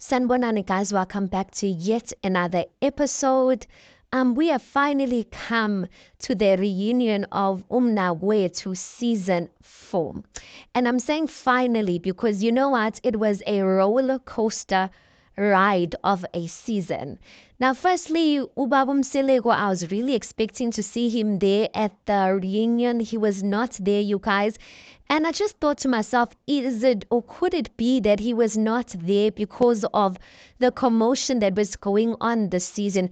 Sanbonani guys, welcome back to yet another episode. We have finally come to the reunion of Umnawethu season 4. And I'm saying finally because you know what? It was a roller coaster ride of a season. Now, firstly, Ubabum Selego, I was really expecting to see him there at the reunion. He was not there, you guys. And I just thought to myself, is it or could it be that he was not there because of the commotion that was going on this season?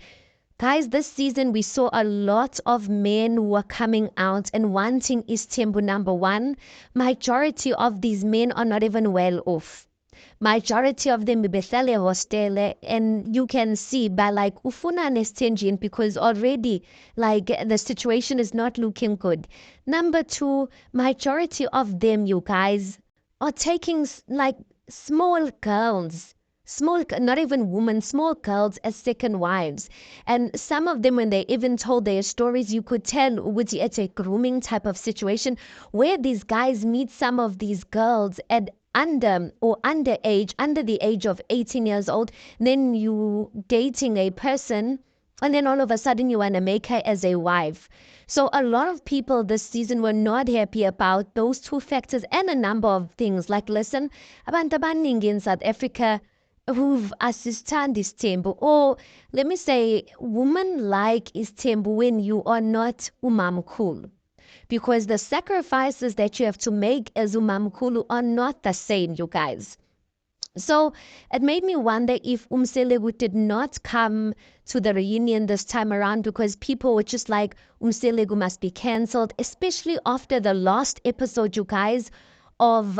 Guys, this season we saw a lot of men who were coming out and wanting Isthembu number one. Majority of these men are not even well off. Majority of them behlale hostele, and you can see by like ufuna nestenjin because already like the situation is not looking good. Number two, majority of them, you guys, are taking like small girls, not even women, small girls as second wives. And some of them, when they even told their stories, you could tell it's a grooming type of situation where these guys meet some of these girls at under the age of 18 years old. Then you dating a person, and then all of a sudden you want to make her as a wife. So a lot of people this season were not happy about those two factors and a number of things. Like, listen, abantu abaningi in South Africa who've assisted Isthembu, or let me say, women like Isthembu when you are not umamkhulu, because the sacrifices that you have to make as umamkhulu are not the same, you guys. So it made me wonder if Umselegu did not come to the reunion this time around because people were just like, Umselegu must be cancelled, especially after the last episode, you guys, of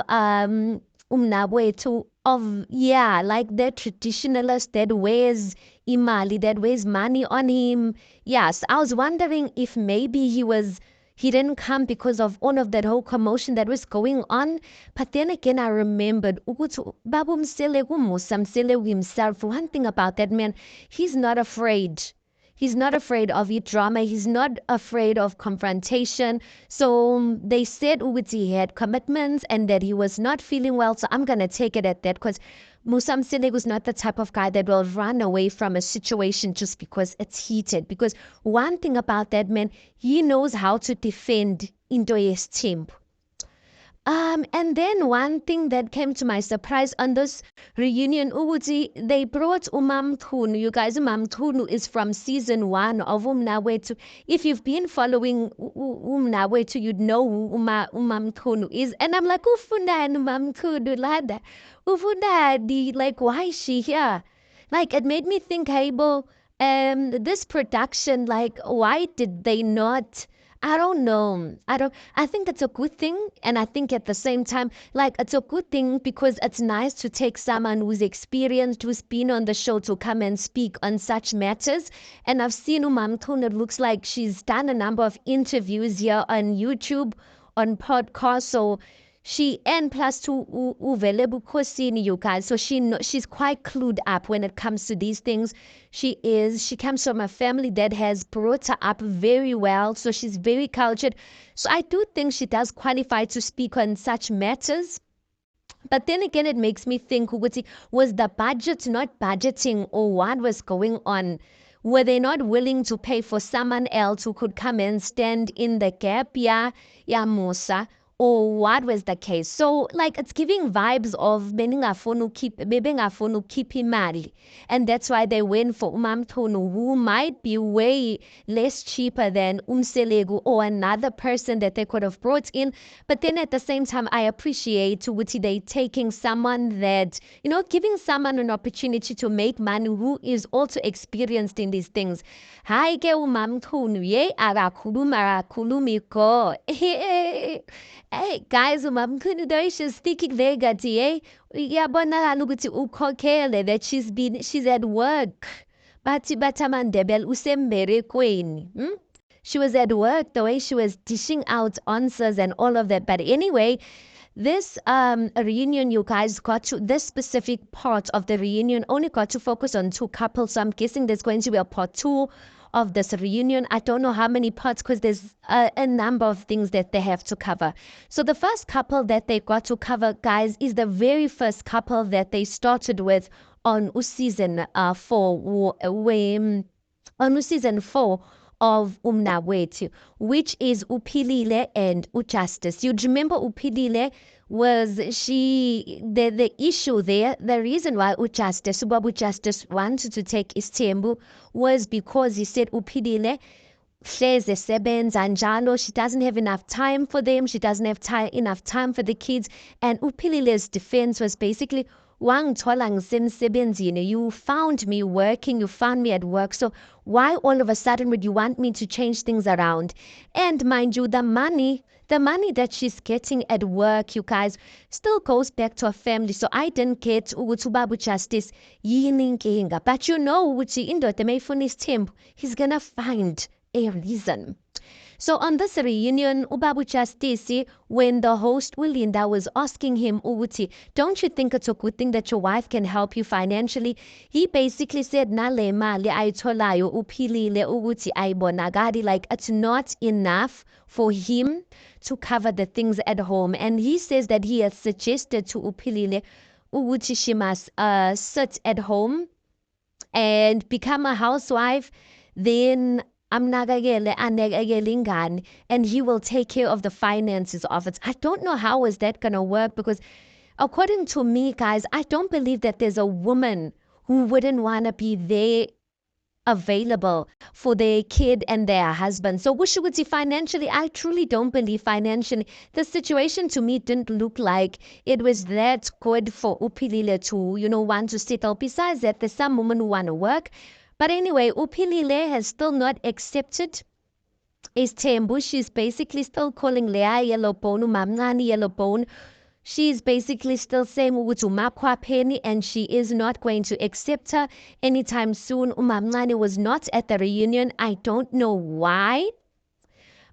Umnawethu, of like that traditionalist that wears imali, that wears money on him. Yes, I was wondering if maybe he didn't come because of all of that whole commotion that was going on. But then again, I remembered Babu Mselegu Musa Mselegu himself. One thing about that man, he's not afraid. He's not afraid of drama. He's not afraid of confrontation. So they said he had commitments and that he was not feeling well. So I'm going to take it at that because Musa Mselegu is not the type of guy that will run away from a situation just because it's heated. Because one thing about that man, he knows how to defend into his team. And then one thing that came to my surprise on this reunion, Uguti, they brought Umamkhunu. You guys, Umamkhunu is from season 1 of Umnawethu. If you've been following Umnawethu, you'd know who Umamkhunu is. And I'm like, Ufunda and Umamkhunu, lada. Ufunda, like, why is she here? Like, it made me think, Hable, this production, like, why did they not... I don't know. I think it's a good thing. And I think at the same time, like, it's a good thing because it's nice to take someone who's experienced, who's been on the show to come and speak on such matters. And I've seen Umamkhulu. It looks like she's done a number of interviews here on YouTube, on podcasts. So she, and plus to uvele bukhosini, you guys. So she's quite clued up when it comes to these things. She comes from a family that has brought her up very well. So she's very cultured. So I do think she does qualify to speak on such matters. But then again, it makes me think, was the budget not budgeting, or what was going on? Were they not willing to pay for someone else who could come and stand in the gap? Yeah, Musa. Or what was the case? So, like, it's giving vibes of bebengafuna keep imali. And that's why they went for Umamkhulu, who might be way less cheaper than Umselegu or another person that they could have brought in. But then at the same time, I appreciate Uguti they taking someone that, giving someone an opportunity to make money who is also experienced in these things. Hi, ke Umamkhulu, ye akakhulumi ko. Hey guys, umamkhulu though she's speaking there, Gati, eh? Yabona ukuthi ukhokhele that she's at work. Bathi batamandebel usemberekweni. She was at work, the way she was dishing out answers and all of that. But anyway, this reunion, you guys got to, this specific part of the reunion only got to focus on 2 couples. So I'm guessing there's going to be a part 2 of this reunion. I don't know how many parts because there's a number of things that they have to cover. So the first couple that they got to cover, guys, is the very first couple that they started with on season 4 on season 4 of Umnawethu, which is Uphilile and Ujustice. You'd remember Uphilile was the issue there, the reason why Ujustice wanted to take Isthembu was because he said Uphilile hleze sebenza njalo, she doesn't have enough time for them, she doesn't have enough time for the kids, and Uphilile's defense was basically wangithola ngisemsebenzini, you found me working, you found me at work, so why all of a sudden would you want me to change things around? And mind you, the money that she's getting at work, you guys, still goes back to her family. So I didn't get ukuthi ubaba Justice yini inkinga. But you know ukuthi indoda mayifuna isithembu, he's gonna find a reason. So on this reunion, Ubabu Justice, when the host Ulinda was asking him, Uguti, don't you think it's a good thing that your wife can help you financially? He basically said, Nale mali ayitholayo uphilile Uguti ayibonakali, like it's not enough for him to cover the things at home. And he says that he has suggested to Uphilile Uguti she must sit at home and become a housewife, then amnakekele anakekele ingane, and he will take care of the finances of it. I don't know how is that gonna work, because according to me, guys, I don't believe that there's a woman who wouldn't want to be there available for their kid and their husband. So Wushuguti, financially, I truly don't believe financially. The situation to me didn't look like it was that good for Upilile to, want to settle. Besides that, there's some women who want to work. But anyway, Uphilile has still not accepted Isthembu. She's basically still calling Leah Yellowbone, Umamncane Yellowbone. She's basically still saying ukuthi uMakhwapheni, and she is not going to accept her anytime soon. Umamncane was not at the reunion. I don't know why.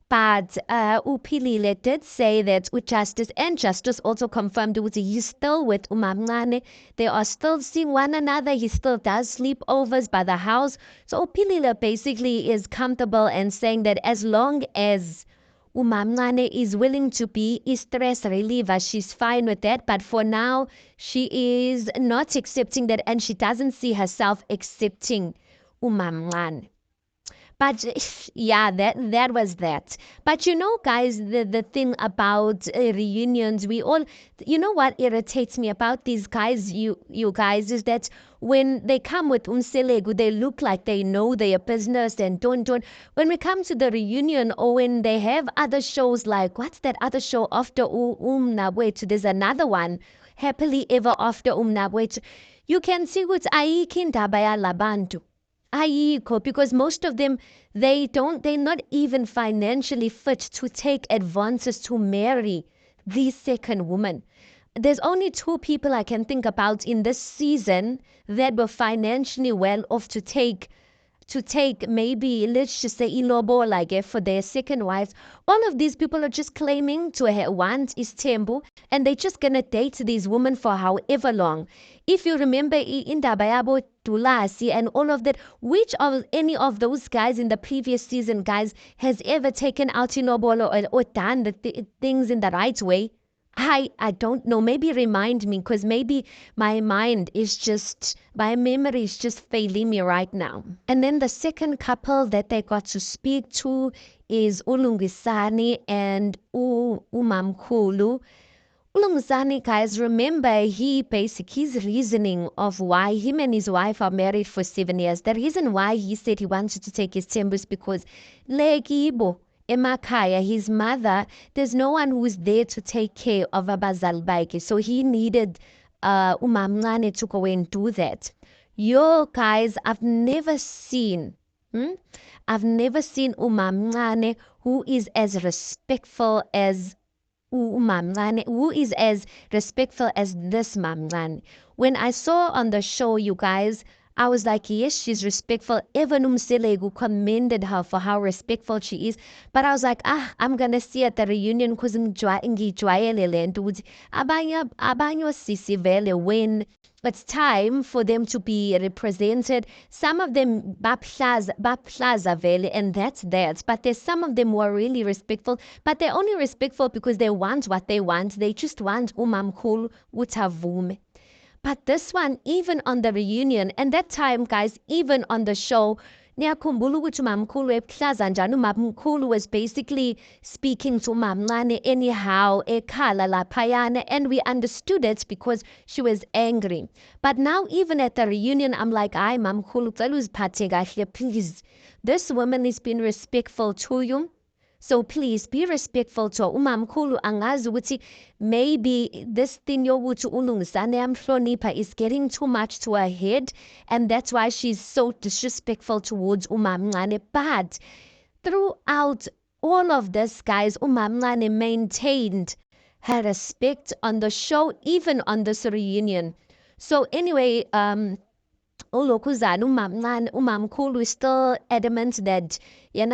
But Uphilile did say that Justice, and Justice also confirmed that he's still with Umamncane. They are still seeing one another. He still does sleepovers by the house. So Uphilile basically is comfortable and saying that as long as Umamncane is willing to be a stress reliever, she's fine with that. But for now, she is not accepting that, and she doesn't see herself accepting Umamncane. But yeah, that was that. But guys, the thing about reunions, we all, what irritates me about these guys, you guys, is that when they come with Umselegu, they look like they know their business and don't. When we come to the reunion, or when they have other shows like, what's that other show after Umnabwethu? There's another one, Happily Ever After Umnabwethu. You can see what's ayikho indaba yalabantu. Ayikho, because most of them, they're not even financially fit to take advances to marry the second woman. There's only 2 people I can think about in this season that were financially well off to take maybe, let's just say, ilobo, like for their second wives. All of these people are just claiming to want Isthembu, and they're just gonna date these women for however long. If you remember indaba yabo Dulasi and all of that, which of any of those guys in the previous season, guys, has ever taken out ilobolo or done the things in the right way? I don't know. Maybe remind me, because maybe my memory is just failing me right now. And then the second couple that they got to speak to is Ulungisani and Umamkhulu. Ulungisani, guys, remember his reasoning of why him and his wife are married for 7 years. The reason why he said he wanted to take his is because Legibo emakhaya, his mother, there's no one who's there to take care of abazali bakhe, so he needed umamncane to go and do that. Yo, guys, I've never seen umamncane who is as respectful as umamncane, who is as respectful as this mamncane. When I saw on the show, you guys, I was like, yes, she's respectful. Even Umselegu commended her for how respectful she is. But I was like, I'm going to see at the reunion because ngijwayele ntuthi abanye osisi vele, when it's time for them to be represented, some of them baplaza vele, and that's that. But there's some of them who are really respectful, but they're only respectful because they want what they want. They just want umamkhulu utavume. But this one, even on the reunion, and that time, guys, even on the show, niyakhumbula ukuthi umamkhulu ebuhlaza njani umamkhulu was basically speaking to umamncane anyhow, ekhala laphayana, and we understood it because she was angry. But now, even at the reunion, I'm like, hayi mamkhulu, cela uziphathe kahle, please. This woman is being respectful to you. So please be respectful to umamkhulu. Angazi ukuthi maybe this thing yokuthi ulungisane yamhlonipha is getting too much to her head, and that's why she's so disrespectful towards umamncane. But throughout all of this, guys, umamncane maintained her respect on the show, even on this reunion. So anyway, uLokuzana umamkhulu is still adamant that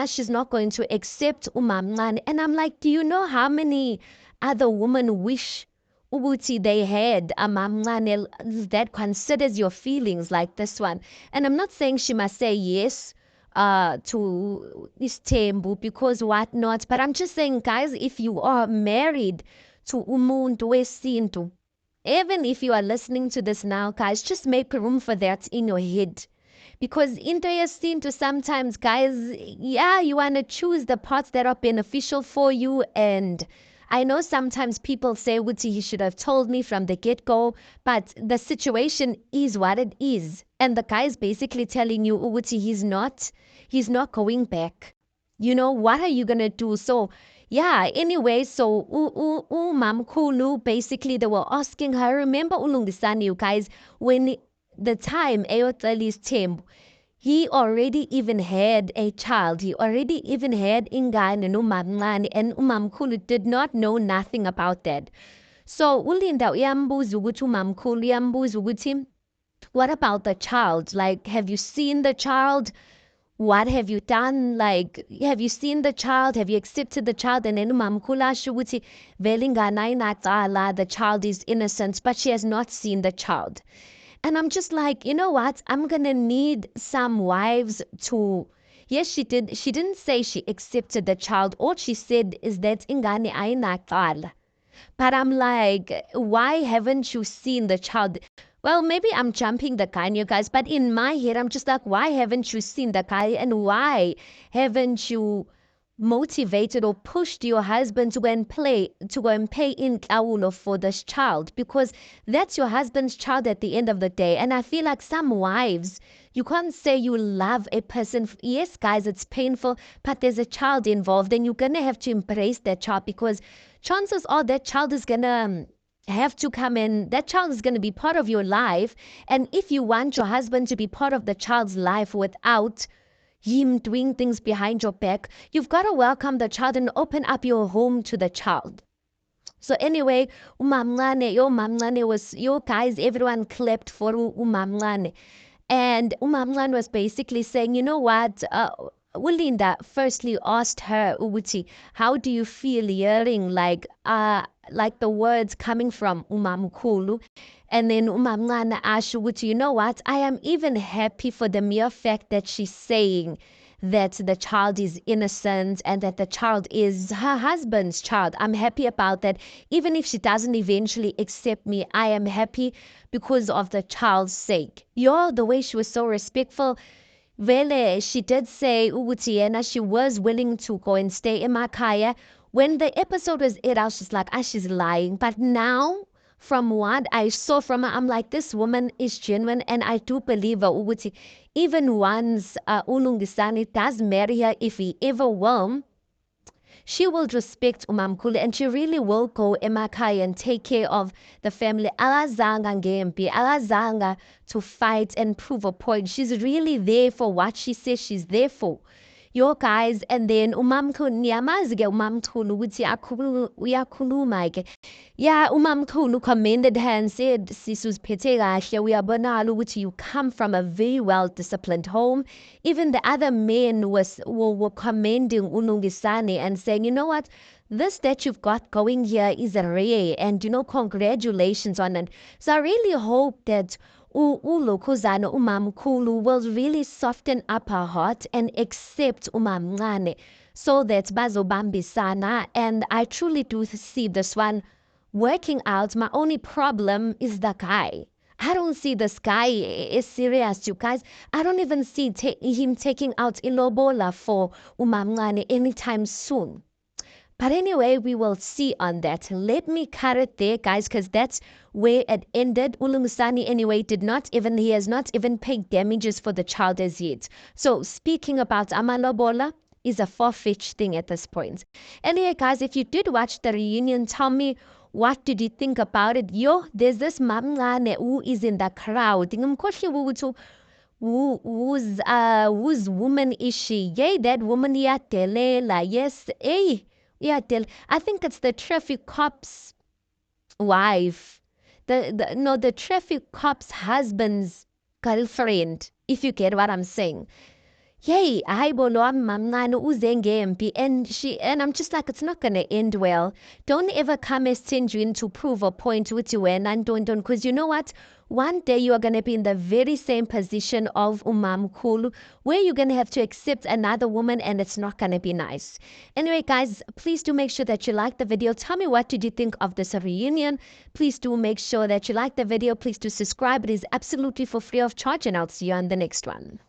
she's not going to accept umamncane. And I'm like, do you know how many other women wish ukuthi they had a mamncane that considers your feelings like this one? And I'm not saying she must say yes to Isthembu because what not, but I'm just saying, guys, if you are married to umuntu wesintu, even if you are listening to this now, guys, just make room for that in your head. Because into yesintu sometimes, guys, yeah, you want to choose the parts that are beneficial for you. And I know sometimes people say, Wuti, he should have told me from the get-go, but the situation is what it is. And the guy is basically telling you, Wuti, he's not going back. You know, what are you going to do? So yeah, anyway, so Mamkhulu, basically they were asking her, remember uLungisani, you guys, when the time Eyotlali's Tembu, he already even had a child. He already even had ingane and umamncane, and umamkhulu did not know nothing about that. So uLinda uyambuza ukuthi umamkhulu uyambuza ukuthi, what about the child? Like, have you seen the child? What have you done? Like, have you seen the child? Have you accepted the child? And then umamkhulu asho ukuthi vele ingane ayinacala, the child is innocent, but she has not seen the child. And I'm just like, you know what? I'm gonna need some wives to. Yes, she did. She didn't say she accepted the child. All she said is that ingane ayinacala. But I'm like, why haven't you seen the child? Well, maybe I'm jumping the gun, you guys, but in my head, I'm just like, why haven't you seen the guy, and why haven't you motivated or pushed your husband to go and pay in kaulo for this child? Because that's your husband's child at the end of the day. And I feel like some wives, you can't say you love a person. Yes, guys, it's painful, but there's a child involved, and you're gonna have to embrace that child, because chances are that child is gonna have to come in. That child is going to be part of your life. And if you want your husband to be part of the child's life without him doing things behind your back, you've got to welcome the child and open up your home to the child. So anyway, umamncane was, yo guys, everyone clapped for umamncane. And umamncane was basically saying, you know what, uLinda firstly asked her ukuthi, how do you feel hearing like the words coming from umamkhulu? And then umamncane asked ukuthi, you know what, I am even happy for the mere fact that she's saying that the child is innocent and that the child is her husband's child. I'm happy about that. Even if she doesn't eventually accept me, I am happy because of the child's sake. The way she was so respectful. Vele, she did say ukuthi she was willing to go and stay in Makaya. When the episode was aired, I was just like, she's lying. But now, from what I saw from her, I'm like, this woman is genuine, and I do believe her ukuthi even once uLungisani does marry her, if he ever will, she will respect umamkhulu, and she really will go emakhaya and take care of the family. Akazanga ngempi, akazanga to fight and prove a point. She's really there for what she says she's there for. Yo guys, and then umamkhulu, niyamazi-ke umamkhulu ukuthi uyakhuluma-ke. Yeah, umamkhulu commended her and said, sisuziphethe kahle, uyabonala ukuthi you come from a very well-disciplined home. Even the other men were commending uLungisani and saying, you know what, this that you've got going here is rare, and congratulations on it. So I really hope that uLokuzana umamkhulu will really soften up her heart and accept umamncane, so that bazobambisana. And I truly do see this one working out. My only problem is the guy. I don't see this guy is serious, you guys. I don't even see him taking out ilobola for umamncane anytime soon. But anyway, we will see on that. Let me cut it there, guys, because that's where it ended. Ulungisani, anyway, he has not even paid damages for the child as yet. So speaking about amalobola is a far-fetched thing at this point. Anyway, guys, if you did watch the reunion, tell me, what did you think about it? Yo, there's this mamncane who is in the crowd. Whose woman is she? Yay, that woman yatelela. Yes, hey. Yeah, I think it's the traffic cop's wife. The traffic cop's husband's girlfriend, if you get what I'm saying. Yay, ayibolo mamncane uze ngempi, and I'm just like, it's not gonna end well. Don't ever come esithunjweni to prove a point with you and don't, because you know what? One day you are gonna be in the very same position of umamkhulu, where you're gonna have to accept another woman, and it's not gonna be nice. Anyway, guys, please do make sure that you like the video. Tell me, what did you think of this reunion? Please do make sure that you like the video. Please do subscribe. It is absolutely for free of charge, and I'll see you on the next one.